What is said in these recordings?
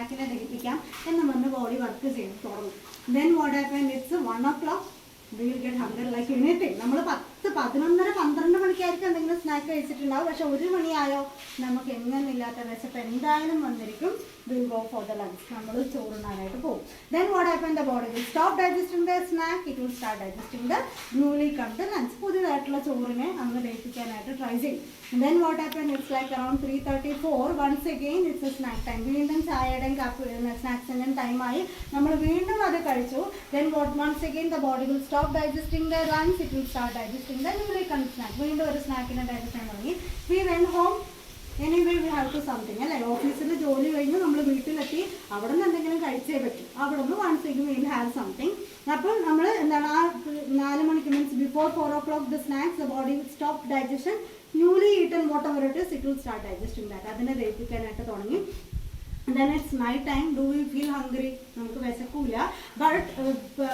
സ്നാക്കിനെ ദഹിപ്പിക്കാം എന്ന് പറഞ്ഞ് body work ചെയ്ത് തുടങ്ങും. Then what happen, it's 1 o'clock we will get hungry like anything. നമ്മൾ 10, 11, 12 മണിക്കായിരിക്കും എന്തെങ്കിലും സ്നാക്ക് കഴിച്ചിട്ടുണ്ടാവും. പക്ഷെ 1 മണിയായോ നമുക്ക് എങ്ങനെയില്ലാത്ത വിശപ്പ് എന്തായാലും വന്നിരിക്കും. Will go for the lunch, നമ്മൾ ചോറുണ്ണാനായിട്ട് പോകും. Then what happen, the body will stop digesting the snack, it will start digesting the newly comed lunch. പുതിയതായിട്ടുള്ള ചോറിനെ അങ്ങ് ദഹിപ്പിക്കാനായിട്ട് ട്രൈ ചെയ്യും. Then what happen, it's like around 3:34 once again it's a snack time. വീണ്ടും ചായയുടെയും സ്നാക്സിൻ്റെയും ടൈമായി, നമ്മൾ വീണ്ടും അത് കഴിച്ചു. Then once again the body will stop digesting the lunch, it will start digesting the newly comed snack. വീണ്ടും ഒരു സ്നാക്കിനെ ഡൈജസ്റ്റ് ചെയ്യാൻ തുടങ്ങി. We went home, anyway we have to something അല്ലേ. ഓഫീസിൽ ജോലി കഴിഞ്ഞ് നമ്മൾ വീട്ടിലെത്തി, അവിടെ നിന്ന് എന്തെങ്കിലും കഴിച്ചേ പറ്റും. അവിടെ നിന്ന് once again will have something. അപ്പോൾ നമ്മൾ എന്താണ് ആ 4 മണിക്ക് means before 4 o'clock the snacks, the body will stop digestion, newly eaten whatever it is, it will start digesting that. അതിനെ ദഹിപ്പിക്കാനായിട്ട് തുടങ്ങി. Then it's night time. Do we feel hungry? നമുക്ക് വിശക്കൂല. But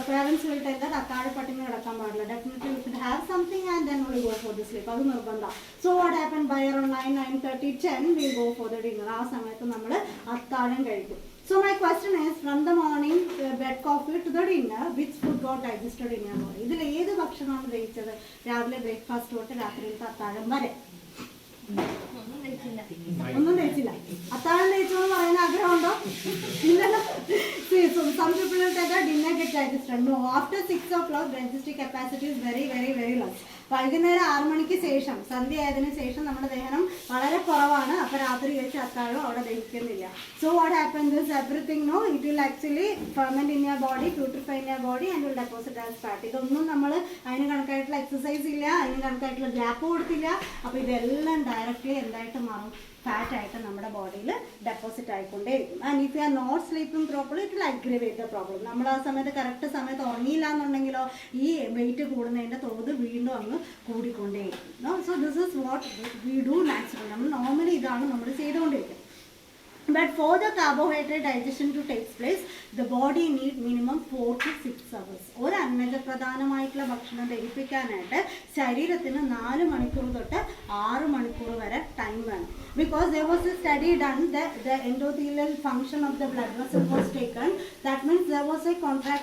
parents will tell that അത്താഴ പട്ടിണി കിടക്കാൻ പാടില്ല. Definitely we should have something and then we'll go for the sleep. അത് നിർബന്ധം. So what happened, by around 9, 9:30, 10 we'll go for the dinner. ആ സമയത്ത് നമ്മൾ അത്താഴം കഴിക്കും. So my question is, from the morning bed coffee to the dinner, which food got digested in your body? ഇതിൽ ഏത് ഭക്ഷണമാണ് ദഹിച്ചത്? രാവിലെ ബ്രേക്ക്ഫാസ്റ്റ് തൊട്ട് രാത്രിയിലത്തെ അത്താഴം വരെ ഒന്നും കഴിച്ചില്ല. അത്താഴം കഴിച്ചു എന്ന് പറയുന്ന ആഗ്രഹമുണ്ടോ? ഇല്ലല്ലോ. Some people will tell that dinner gets digested. No, after 6 o'clock digestive capacity is very very very less. വൈകുന്നേരം 6 മണിക്ക് ശേഷം, സന്ധ്യ ആയതിനു ശേഷം നമ്മുടെ ദഹനം വളരെ കുറവാണ്. അപ്പോൾ രാത്രി കഴിച്ച അത്താഴം അവിടെ ദഹിക്കുന്നില്ല. So what happens is everything no, it will actually ferment in your body, purify in your body and will deposit as fat. ഇതൊന്നും നമ്മൾ അതിന് കണക്കായിട്ടുള്ള എക്സസൈസ് ഇല്ല, അതിന് കണക്കായിട്ടുള്ള ഗ്യാപ്പ് കൊടുത്തില്ല. അപ്പോൾ ഇതെല്ലാം ഡയറക്റ്റ്ലി എന്തായിട്ട് മാറും? ഫാറ്റ് ആയിട്ട് നമ്മുടെ ബോഡിയിൽ ഡെപ്പോസിറ്റ് ആയിക്കൊണ്ടേയിരിക്കും. And if you are not sleeping properly it will aggravate the problem. നമ്മൾ ആ സമയത്ത് കറക്റ്റ് സമയത്ത് ഉറങ്ങിയില്ല എന്നുണ്ടെങ്കിലോ ഈ വെയിറ്റ് കൂടുന്നതിൻ്റെ തോത് വീണ്ടും അങ്ങ് കൂടിക്കൊണ്ടേയിരിക്കും. So this is what we do natural. നമ്മൾ നോർമലി ഇതാണ് നമ്മൾ ചെയ്തുകൊണ്ടിരിക്കുന്നത്. But for the carbohydrate digestion to take place, the body need minimum 4 to 6 hours. ഒരു അന്നജപ്രധാനമായിട്ടുള്ള ഭക്ഷണം ദഹിപ്പിക്കാനായിട്ട് ശരീരത്തിന് 4 മണിക്കൂർ തൊട്ട് 6 മണിക്കൂർ വരെ ടൈം വേണം. Because there was a study done that the endothelial function of the blood vessel was taken. That means there was a contraction